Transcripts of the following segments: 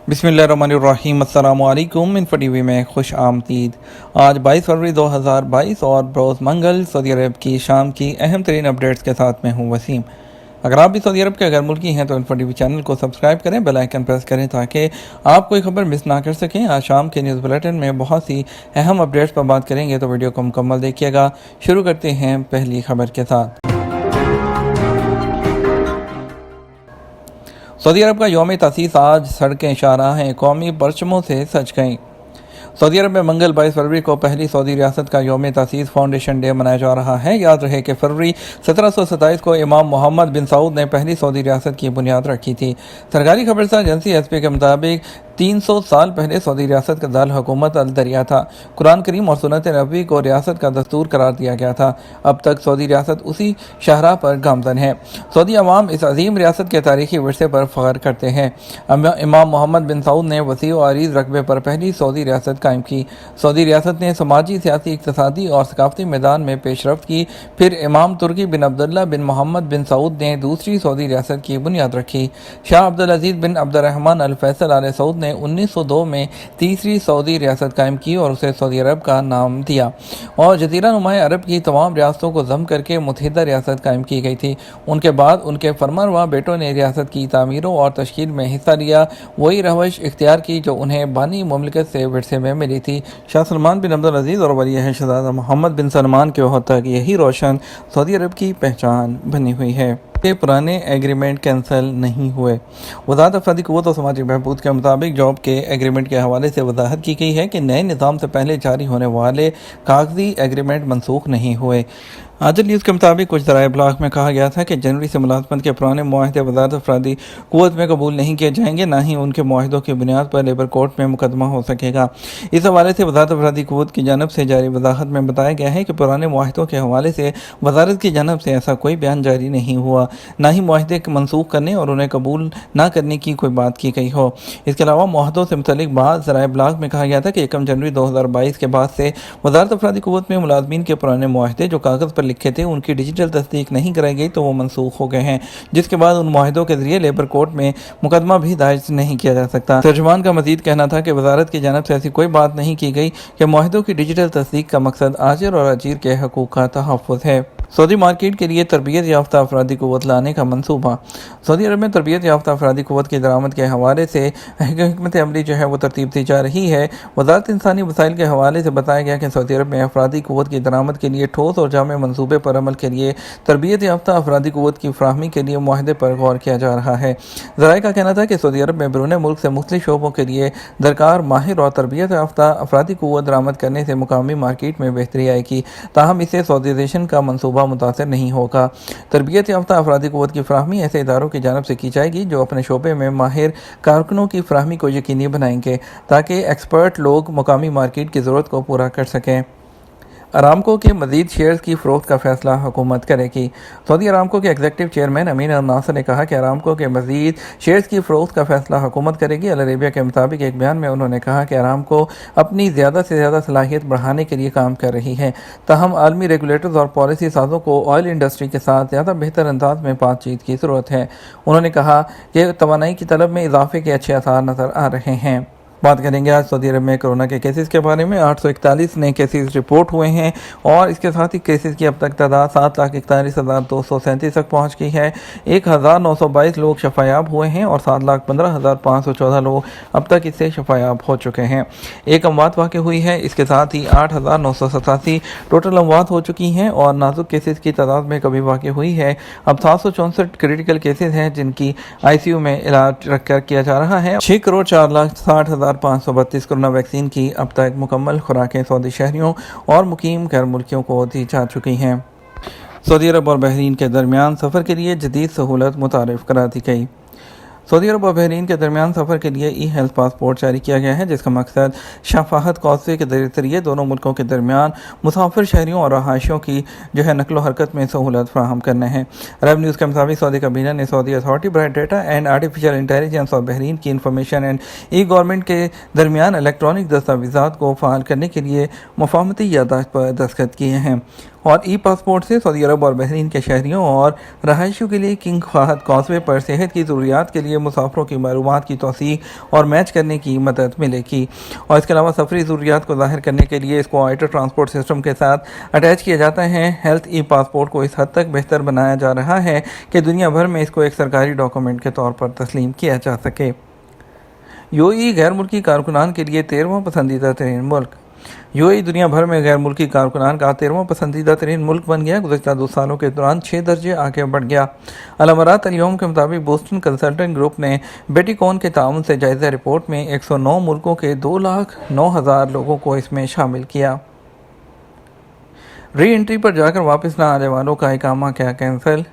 बिस्मिल्लाहिर्रहमानिर्रहीम। अस्सलामु अलैकुम। इंफो टीवी में खुश आमदीद। आज 22 फरवरी 2022 और रोज़ मंगल सऊदी अरब की शाम की अहम तरीन अपडेट्स के साथ मैं हूँ वसीम। अगर आप भी सऊदी अरब के अगर मुल्की हैं तो इंफो टीवी चैनल को सब्सक्राइब करें, बेल आइकन प्रेस करें ताकि आप कोई खबर मिस ना कर सकें। आज शाम के न्यूज़ बुलेटिन में बहुत सी अहम अपडेट्स पर बात करेंगे, तो वीडियो को मुकम्मल देखिएगा। शुरू करते हैं पहली खबर के साथ। सऊदी अरब का यौम तसीस आज सड़कें शाहराह हैं कौमी परचमों से सज गईं। सऊदी अरब में मंगल 22 फरवरी को पहली सऊदी रियासत का यौम तसीस फाउंडेशन डे मनाया जा रहा है। याद रहे कि फरवरी 1727 को इमाम मोहम्मद बिन सऊद ने पहली सऊदी रियासत की बुनियाद रखी थी। सरकारी खबरसा एजेंसी एसपी के मुताबिक 300 साल पहले सऊदी रियासत का दारुल हुकूमत अल दरिया था। कुरान करीम और सुन्नत नबवी को रियासत का दस्तूर करार दिया गया था। अब तक सऊदी रियासत उसी शाहराह पर गामजन है। सऊदी अवाम इस अजीम रियासत के तारीखी विरसे पर फ़ख्र करते हैं। इमाम मोहम्मद बिन सऊद ने वसी और अरीज़ रकबे पर पहली सऊदी रियासत कायम की। सऊदी रियासत ने समाजी, सियासी, इक़्तिसादी और सकाफ़ती मैदान में पेशरफ्त की। फिर इमाम तुर्की बिन अब्दुल्ला बिन मोहम्मद बिन सऊद ने दूसरी सऊदी रियासत की बुनियाद रखी। शाह अब्दुल अजीज़ बिन अब्दुर्रहमान अल फैसल आले सऊद ने 1902 में तीसरी सऊदी रियासत कायम की और उसे सऊदी अरब का नाम दिया, और जज़ीरा नुमा अरब की तमाम रियासतों को ज़म करके मुत्तहिदा रियासत कायम की गई थी। उनके बाद उनके फरमानरवा बेटों ने रियासत की तामीरों और तश्कील में हिस्सा लिया, वही रवश इख्तियार की जो उन्हें बानी मुमलिकत से विरसे में मिली थी। शाह सलमान बिन अब्दुल अजीज़ और वली अहद शहज़ादा मोहम्मद बिन सलमान के वक़्त तक यही रोशन सऊदी अरब की पहचान बनी हुई है के पुराने एग्रीमेंट कैंसिल नहीं हुए। वज़ारत अफ़रादी क़ुव्वत और समाजी बहबूद के मुताबिक जॉब के एग्रीमेंट के हवाले से वजाहत की गई है कि नए निज़ाम से पहले जारी होने वाले कागजी एग्रीमेंट मनसूख नहीं हुए। आजल न्यूज़ के मुताबिक कुछ ज़राए ब्लॉग में कहा गया था कि जनवरी से मुलाजमत के पुराने मुआहदे वज़ारत अफ़रादी क़ुव्वत में कबूल नहीं किए जाएंगे, ना ही उनके मुआहदों की बुनियाद पर लेबर कोर्ट में मुकदमा हो सकेगा। इस हवाले से वज़ारत अफ़रादी क़ुव्वत की जानब से जारी वजाहत में बताया गया है कि पुराने मुआहदों के हवाले से वज़ारत की जानब से ऐसा कोई बयान जारी नहीं हुआ, ना ही मुआहदे मनसूख करने और उन्हें कबूल ना करने की कोई बात की गई हो। इसके अलावा मुआहदों से मुतल्लिक़ बाद ज़राए ब्लॉग में कहा गया था कि 1 जनवरी 2022 के बाद से वज़ारत अफ़रादी क़ुव्वत में मुलाज़मीन के पुराने मुआहदे जो कागज़ पर लिखे थे उनकी डिजिटल तस्दीक नहीं कराई गई तो वो मनसूख हो गए हैं, जिसके बाद उन मुआहदों के जरिए लेबर कोर्ट में मुकदमा भी दायर नहीं किया जा सकता। तर्जुमान का मजीद कहना था कि वज़ारत की जानब से ऐसी कोई बात नहीं की गई कि मुआहदों की डिजिटल तस्दीक का मकसद आजिर और अजीर के हकूक़ का तहफ़्फ़ुज़ है। सऊदी मार्केट के लिए तरबियत याफ्ता अफरादी क़ुव्वत लाने का मंसूबा। सऊदी अरब में तरबियत याफ्ता अफरादी क़ुव्वत की दरामद के हवाले से हिकमत अमली जो है वो तरतीब दी जा रही है। वज़ारत इंसानी वसाइल के हवाले से बताया गया कि सऊदी अरब में अफरादी क़ुव्वत की दरामद के लिए ठोस और जामे मंसूबे पर अमल के लिए तरबियत याफ्ता अफरादी क़ुव्वत की फ़राहमी के लिए मुआहदे पर गौर किया जा रहा है। ज़राए का कहना था कि सऊदी अरब में बैरून मुल्क से मुख्तलिफ शोबों के लिए दरकार माहिर और तरबियत याफ्ता अफरादी क़ुव्वत दरामद करने से मुकामी मार्केट में बेहतरी आएगी, ताहम इससे सऊदीज़ेशन का मनसूबा मुतासर नहीं होगा। तरबियत याफ्ता अफरादी क़ुव्वत की फ़राहमी ऐसे इदारों की जानब से की जाएगी जो अपने शोबे में माहिर कारकुनों की फ़राहमी को यकीनी बनाएंगे ताकि एक्सपर्ट लोग मुकामी मार्केट की ज़रूरत को पूरा कर सकें। अरामको के मज़ीद शेयर्स की फ़रोख्त का फ़ैसला हुकूमत करेगी। सऊदी अरामको के एग्जीक्यूटिव चेयरमैन अमीन अल नासर ने कहा कि अरामको के मज़ीद शेयर्स की फ़रोख्त का फ़ैसला हुकूमत करेगी। अल अरेबिया के मुताबिक एक बयान में उन्होंने कहा कि अरामको अपनी ज़्यादा से ज़्यादा सलाहियत बढ़ाने के लिए काम कर रही है, ताहम आलमी रेगुलेटर्स और पॉलिसी साजों को ऑयल इंडस्ट्री के साथ ज़्यादा बेहतर अंदाज में बातचीत की ज़रूरत है। उन्होंने कहा कि तवानाई की तलब में इजाफे के अच्छे आसार नज़र आ रहे हैं। बात करेंगे आज सऊदी अरब में कोरोना के केसेस के बारे में। 841 नए केसेस रिपोर्ट हुए हैं और इसके साथ ही केसेस की अब तक तादाद 7,41,237 तक पहुंच गई है। 1,922 लोग शफायाब हुए हैं और 7,15,514 लोग अब तक इससे शफायाब हो चुके हैं। एक अमवात वाक़ हुई है। इसके साथ ही 8,987 टोटल अमवात हो चुकी हैं और नाजुक केसेस की तादाद में कमी वाक़ हुई है। अब 764 क्रिटिकल केसेस हैं जिनकी ICU में इलाज रखकर किया जा रहा है। 6,04,60,532 कोरोना वैक्सीन की अब तक मुकम्मल खुराकें सऊदी शहरियों और मुकीम गैर मुल्कियों को दी जा चुकी हैं। सऊदी अरब और बहरीन के दरमियान सफ़र के लिए जदीद सहूलत मुतारिफ़ करा दी गई। सऊदी अरब और बहरीन के दरमियान सफ़र के लिए ई हेल्थ पासपोर्ट जारी किया गया है, जिसका मकसद शफाहत कॉजवे के जरिए दोनों मुल्कों के दरमियान मुसाफिर शहरियों और रहायशियों की जो है नकलो हरकत में सहूलत फराहम करना है। अरब न्यूज़ के मुताबिक सऊदी काबीना ने सऊदी अथॉरिटी बराए डेटा एंड आर्टिफिशियल इंटेलिजेंस और बहरीन की इंफॉर्मेशन एंड ई गवर्नमेंट के दरमियान इलेक्ट्रॉनिक दस्तावेज़ात को फ़ाल करने के लिए मुफाहमती यादाश्त पर दस्तखत किए हैं। और ई पासपोर्ट से सऊदी अरब और बहरीन के शहरियों और रहायशियों के लिए किंग फहद कॉजवे पर सेहत की ज़रूरियात के लिए मुसाफिरों की मालूमात की तौसीक और मैच करने की मदद मिलेगी। और इसके अलावा सफरी ज़रूरियात को ज़ाहिर करने के लिए इसको आइटर ट्रांसपोर्ट सिस्टम के साथ अटैच किया जाता है। हेल्थ ई पासपोर्ट को इस हद तक बेहतर बनाया जा रहा है कि दुनिया भर में इसको एक सरकारी डॉक्यूमेंट के तौर पर तस्लीम किया जा सके। यूएई गैर मुल्की कारकुनान के लिए 13वां पसंदीदा तरीन मुल्क। यूएई दुनिया भर में गैर मुल्की कारकुनान का 13वां पसंदीदा तरीन मुल्क बन गया। गुज़श्ता 2 सालों के दौरान 6 दर्जे आगे बढ़ गया। अलमरात अल-यौम के मुताबिक बोस्टन कंसल्टेंट ग्रुप ने बेटिकॉन के ताउन से जायज़ा रिपोर्ट में 109 मुल्कों के 2,09,000 लोगों को इसमें शामिल किया। री एंट्री पर जाकर वापस न आने वालों का इकामा क्या कैंसिल।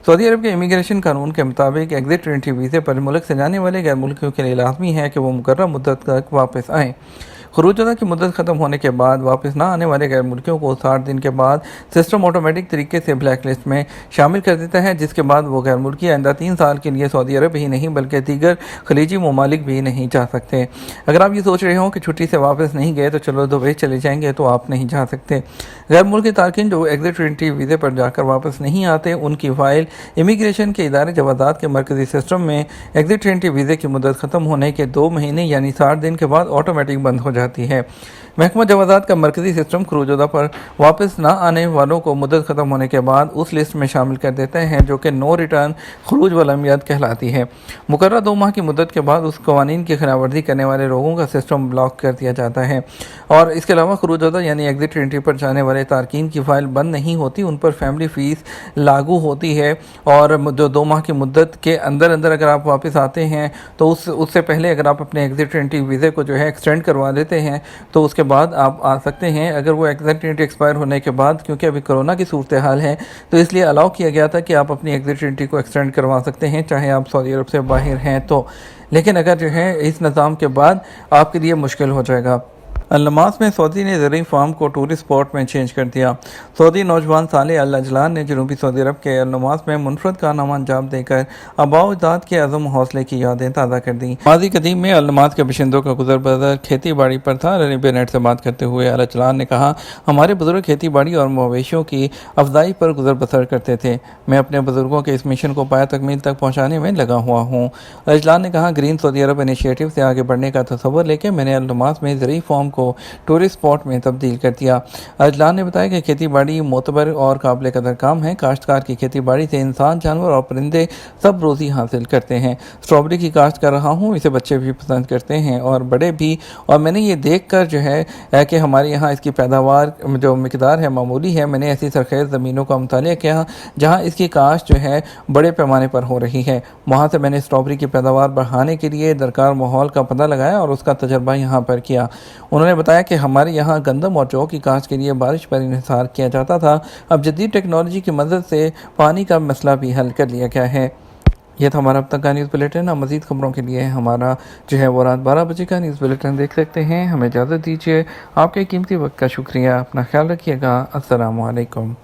सऊदी अरब के इमिग्रेशन कानून के मुताबिक एग्जिट एंट्री वीज़े पर मुल्क से जाने वाले गैर मुल्कियों के लिए लाजमी है कि वो मुकर्रर मुद्दत तक वापस आएँ। खरूजदा की मुद्दत ख़त्म होने के बाद वापस ना आने वाले गैर मुल्कियों को 60 दिन के बाद सिस्टम ऑटोमेटिक तरीके से ब्लैक लिस्ट में शामिल कर देता है, जिसके बाद वो गैर मुल्की आइंदा 3 साल के लिए सऊदी अरब ही नहीं बल्कि दीगर खलीजी ममालिक भी नहीं जा सकते। अगर आप ये सोच रहे हो कि छुट्टी से वापस नहीं गए तो चलो दुबई चले जाएंगे, तो आप नहीं जा सकते। गैर मुल्की तारकिन जो एग्जिट एंट्री वीज़े पर जाकर वापस नहीं आते, उनकी फ़ाइल इमिग्रेशन के इदारे जवाज़ात के मरकज़ी सिस्टम में एग्जिट एंट्री वीज़े की मुद्दत ख़त्म होने के 2 महीने यानी 60 दिन के बाद ऑटोमेटिक बंद हो जाती है। महकमा जवाज़ात का मरकज़ी सिस्टम खरूजदा पर वापस ना आने वालों को मुद्दत ख़त्म होने के बाद उस लिस्ट में शामिल कर देते हैं जो कि नो रिटर्न खरूज वलमियत कहलाती है। मुकर्रर 2 माह की मुद्दत के बाद उस कवानीन की खिलाफ वर्जी करने वाले लोगों का सिस्टम ब्लॉक कर दिया जाता है। और इसके अलावा खरूजदा यानी एग्जिट एंट्री पर जाने वाले तारकीन की फ़ाइल बंद नहीं होती, उन पर फैमिली फ़ीस लागू होती है। और जो 2 माह की मुद्दत के अंदर अगर आप वापस आते हैं तो उससे पहले अगर आप अपने एग्जिट एंट्री वीज़े को जो है एक्सटेंड करवा देते हैं तो उसके बाद आप आ सकते हैं। अगर वो एग्जिट एंट्री एक्सपायर होने के बाद, क्योंकि अभी कोरोना की सूरत हाल है, तो इसलिए अलाउ किया गया था कि आप अपनी एग्जिट एंट्री को एक्सटेंड करवा सकते हैं चाहे आप सऊदी अरब से बाहर हैं तो। लेकिन अगर जो है इस निज़ाम के बाद आपके लिए मुश्किल हो जाएगा। अल-नमास में सऊदी ने ज़रूरी फार्म को टूरिस्ट स्पॉट में चेंज कर दिया। सऊदी नौजवान साले अल-अजलान ने जनूबी सऊदी अरब के अल-नमास में मुनफरद कारनामा अंजाम देकर आबाओ अजदाद के अज़म हौसले की यादें ताज़ा कर दी। माज़ी कदीम में अल-नमास के बशिंदों का गुजर बसर खेती बाड़ी पर था। अरबिया नेट से बात करते हुए अल-अजलान ने कहा, हमारे बुजुर्ग खेती बाड़ी और मवेशियों की अफजाई पर गुजर बसर करते थे। मैं अपने बुजुर्गों के इस मिशन को पाया तकमील तक पहुँचाने में लगा हुआ हूँ। अल-अजलान ने कहा, ग्रीन सऊदी अरब इनिशिएटिव से आगे बढ़ने का तसव्वुर लेकर मैंने अल-नमास में ज़रूरी फार्म को टूरिस्ट स्पॉट में तब्दील कर दिया। अजलान ने बताया कि खेती बाड़ी मोतबर और काबिल कदर काम है। काश्तकार की खेती बाड़ी से इंसान, जानवर और परिंदे सब रोज़ी हासिल करते हैं। स्ट्रॉबेरी की काश्त कर रहा हूँ, इसे बच्चे भी पसंद करते हैं और बड़े भी। और मैंने ये देख कर जो है कि हमारे यहाँ इसकी पैदावार जो मिकदार है मामूली है। मैंने ऐसी सरखेज़ ज़मीनों का मुतालिया किया जहाँ इसकी काश्त जो है बड़े पैमाने पर हो रही है। वहाँ से मैंने स्ट्रॉबेरी की पैदावार बढ़ाने के लिए दरकार माहौल का पता लगाया और उसका तजर्बा यहाँ पर किया। उन्होंने बताया कि हमारे यहाँ गंदम और जौ की काश्त के लिए बारिश पर इन्हिसार किया जाता था। अब जदीद टेक्नोलॉजी की मदद से पानी का मसला भी हल कर लिया गया है। यह था हमारा अब तक का न्यूज़ बुलेटिन। अब मज़ीद खबरों के लिए हमारा जो है वो रात 12 बजे का न्यूज़ बुलेटिन देख सकते हैं। हमें इजाज़त दीजिए। आपके कीमती वक्त का शुक्रिया। अपना ख्याल रखिएगा। अस्सलामु अलैकुम।